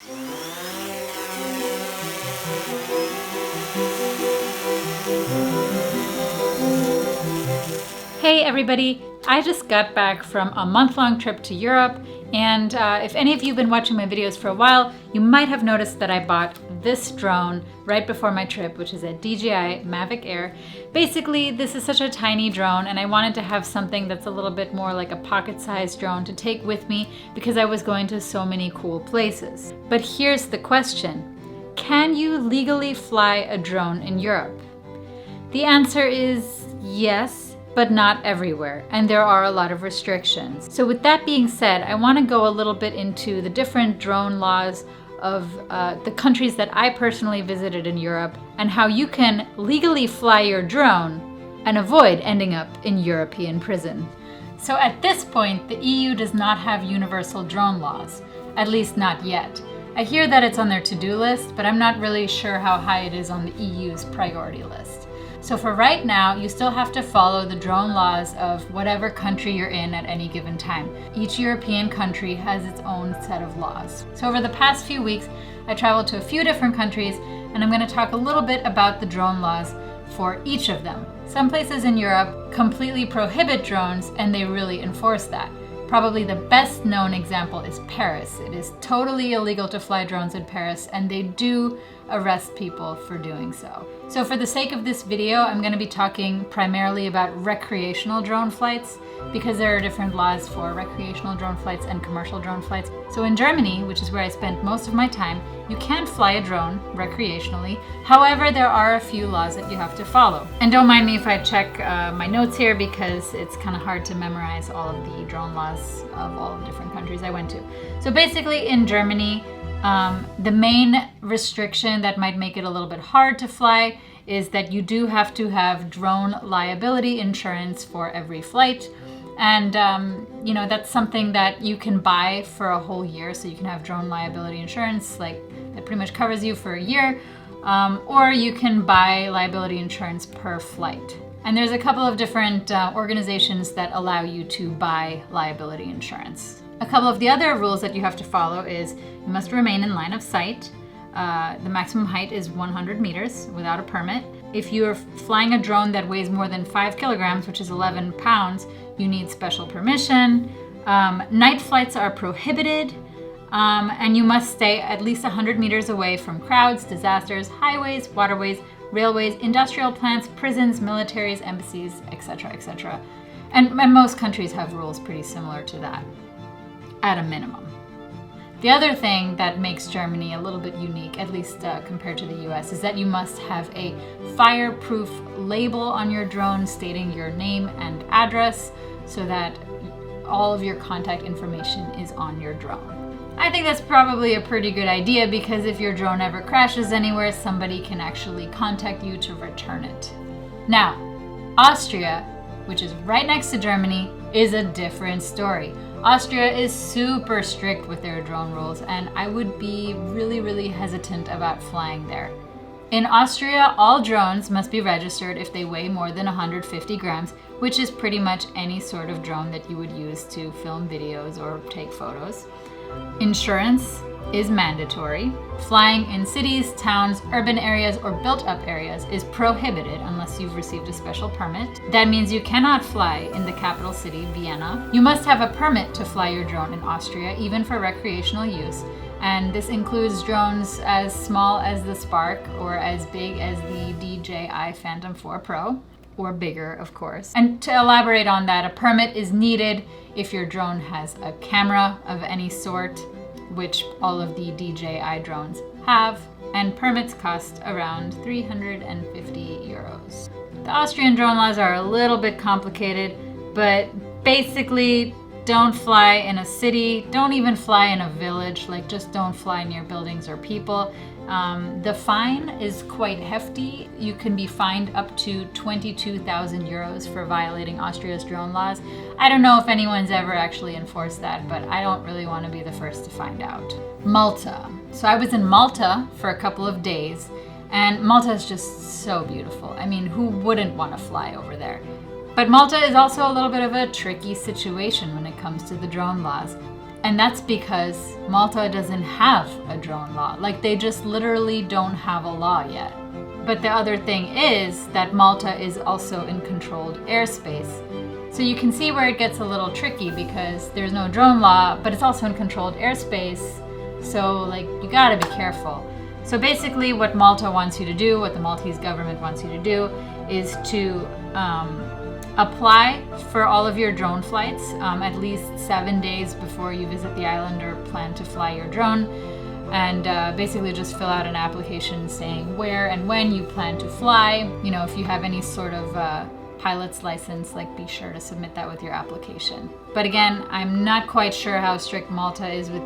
Hey everybody, I just got back from a month-long trip to Europe, and if any of you have been watching my videos for a while, you might have noticed that I bought this drone right before my trip, which is a DJI Mavic Air. Basically, this is such a tiny drone, and I wanted to have something that's a little bit more like a pocket-sized drone to take with me because I was going to so many cool places. But here's the question: can you legally fly a drone in Europe? The answer is yes, but not everywhere, and there are a lot of restrictions. So with that being said, I want to go a little bit into the different drone laws of the countries that I personally visited in Europe and how you can legally fly your drone and avoid ending up in European prison. So at this point, the EU does not have universal drone laws, at least not yet. I hear that it's on their to-do list, but I'm not really sure how high it is on the EU's priority list. So for right now, you still have to follow the drone laws of whatever country you're in at any given time. Each European country has its own set of laws. So over the past few weeks, I traveled to a few different countries, and I'm going to talk a little bit about the drone laws for each of them. Some places in Europe completely prohibit drones, and they really enforce that. Probably the best known example is Paris. It is totally illegal to fly drones in Paris, and they do arrest people for doing so. So for the sake of this video, I'm going to be talking primarily about recreational drone flights because there are different laws for recreational drone flights and commercial drone flights. So in Germany, which is where I spent most of my time, you can fly a drone recreationally. However, there are a few laws that you have to follow. And don't mind me if I check my notes here because it's kind of hard to memorize all of the drone laws of all the different countries I went to. So basically in Germany, the main restriction that might make it a little bit hard to fly is that you do have to have drone liability insurance for every flight. And, that's something that you can buy for a whole year. So you can have drone liability insurance, that pretty much covers you for a year. Or you can buy liability insurance per flight. And there's a couple of different organizations that allow you to buy liability insurance. A couple of the other rules that you have to follow is you must remain in line of sight. The maximum height is 100 meters without a permit. If you're flying a drone that weighs more than 5 kilograms, which is 11 pounds, you need special permission. Night flights are prohibited, and you must stay at least 100 meters away from crowds, disasters, highways, waterways, railways, industrial plants, prisons, militaries, embassies, etc., etc. And most countries have rules pretty similar to that, at a minimum. The other thing that makes Germany a little bit unique, at least compared to the US, is that you must have a fireproof label on your drone stating your name and address so that all of your contact information is on your drone. I think that's probably a pretty good idea because if your drone ever crashes anywhere, somebody can actually contact you to return it. Now, Austria, which is right next to Germany, is a different story. Austria is super strict with their drone rules, and I would be really, really hesitant about flying there. In Austria, all drones must be registered if they weigh more than 150 grams, which is pretty much any sort of drone that you would use to film videos or take photos. Insurance is mandatory. Flying in cities, towns, urban areas, or built-up areas is prohibited unless you've received a special permit. That means you cannot fly in the capital city, Vienna. You must have a permit to fly your drone in Austria, even for recreational use. And this includes drones as small as the Spark or as big as the DJI Phantom 4 Pro, or bigger, of course. And to elaborate on that, a permit is needed if your drone has a camera of any sort, which all of the DJI drones have, and permits cost around 350 euros. The Austrian drone laws are a little bit complicated, but basically don't fly in a city, don't even fly in a village, just don't fly near buildings or people. The fine is quite hefty. You can be fined up to 22,000 euros for violating Austria's drone laws. I don't know if anyone's ever actually enforced that, but I don't really want to be the first to find out. Malta. So I was in Malta for a couple of days, and Malta is just so beautiful. I mean, who wouldn't want to fly over there? But Malta is also a little bit of a tricky situation when it comes to the drone laws. And that's because Malta doesn't have a drone law. Like, they just literally don't have a law yet. But the other thing is that Malta is also in controlled airspace. So you can see where it gets a little tricky because there's no drone law, but it's also in controlled airspace. So like, you gotta be careful. So basically what Malta wants you to do, what the Maltese government wants you to do, is to apply for all of your drone flights at least 7 days before you visit the island or plan to fly your drone. And basically just fill out an application saying where and when you plan to fly. You know, if you have any sort of pilot's license, like, be sure to submit that with your application. But again, I'm not quite sure how strict Malta is with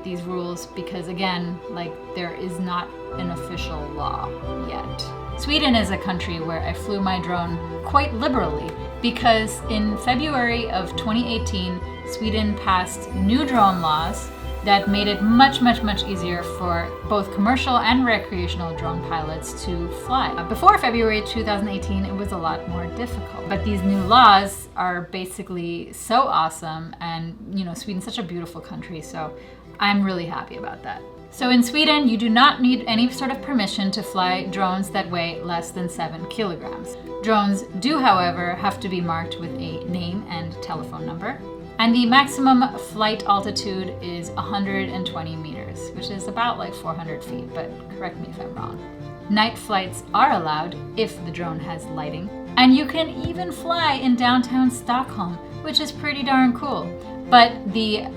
these rules because, again, like, there is not an official law yet. Sweden is a country where I flew my drone quite liberally because in February of 2018, Sweden passed new drone laws that made it much easier for both commercial and recreational drone pilots to fly. Before February 2018, it was a lot more difficult. But these new laws are basically so awesome, and you know, Sweden's such a beautiful country, so I'm really happy about that. So in Sweden, you do not need any sort of permission to fly drones that weigh less than 7 kilograms. Drones do, however, have to be marked with a name and telephone number. And the maximum flight altitude is 120 meters, which is about like 400 feet, but correct me if I'm wrong. Night flights are allowed if the drone has lighting. And you can even fly in downtown Stockholm, which is pretty darn cool. But the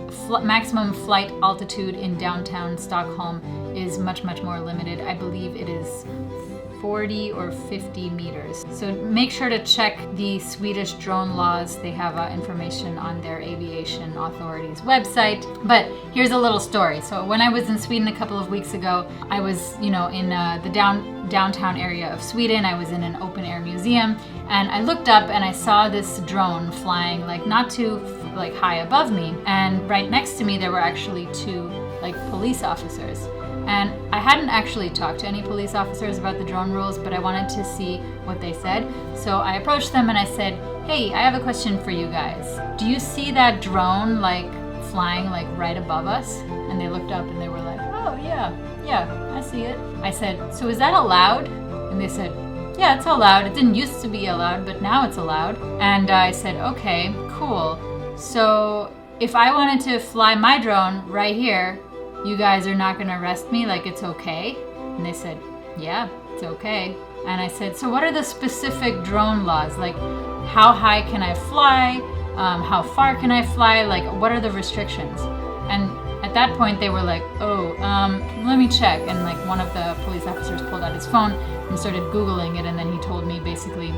maximum flight altitude in downtown Stockholm is much more limited. I believe it is 40 or 50 meters. So make sure to check the Swedish drone laws. They have information on their aviation authority's website. But here's a little story. So when I was in Sweden a couple of weeks ago, I was, you know, in the downtown area of Sweden. I was in an open air museum, and I looked up and I saw this drone flying like not too like high above me, and right next to me there were actually 2 like police officers. And I hadn't actually talked to any police officers about the drone rules, but I wanted to see what they said. So I approached them and I said, hey, I have a question for you guys. Do you see that drone like flying like right above us? And they looked up and they were like, oh yeah, I see it. I said, so is that allowed? And they said, yeah, it's allowed. It didn't used to be allowed, but now it's allowed. And I said, okay, cool. So if I wanted to fly my drone right here, you guys are not gonna arrest me, like it's okay? And they said, yeah, it's okay. And I said, so what are the specific drone laws? Like, how high can I fly? How far can I fly? Like, what are the restrictions? And at that point they were like, oh, let me check. And like one of the police officers pulled out his phone and started Googling it, and then he told me basically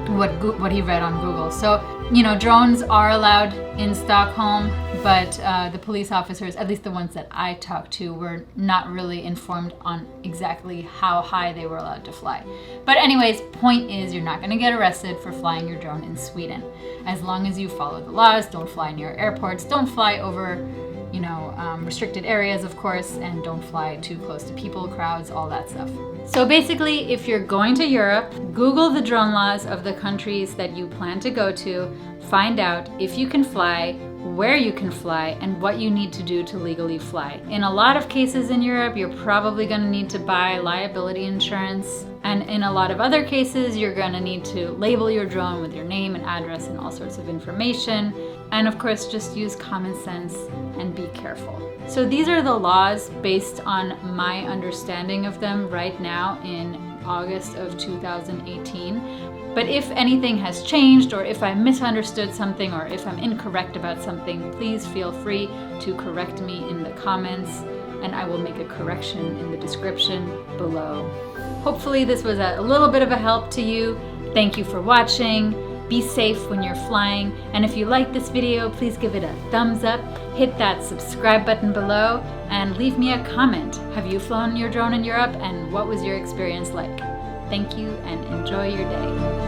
what he read on Google. So, you know, drones are allowed in Stockholm, but the police officers, at least the ones that I talked to, were not really informed on exactly how high they were allowed to fly. But anyways, point is, you're not going to get arrested for flying your drone in Sweden. As long as you follow the laws, don't fly near airports, don't fly over, you know, restricted areas, of course, and don't fly too close to people, crowds, all that stuff. So basically, if you're going to Europe, Google the drone laws of the countries that you plan to go to, find out if you can fly, where you can fly, and what you need to do to legally fly. In a lot of cases in Europe, you're probably going to need to buy liability insurance. And in a lot of other cases, you're going to need to label your drone with your name and address and all sorts of information. And of course, just use common sense and be careful. So these are the laws based on my understanding of them right now in August of 2018. But if anything has changed, or if I misunderstood something, or if I'm incorrect about something, please feel free to correct me in the comments, and I will make a correction in the description below. Hopefully this was a little bit of a help to you. Thank you for watching. Be safe when you're flying, and if you like this video, please give it a thumbs up, hit that subscribe button below, and leave me a comment. Have you flown your drone in Europe, and what was your experience like? Thank you, and enjoy your day.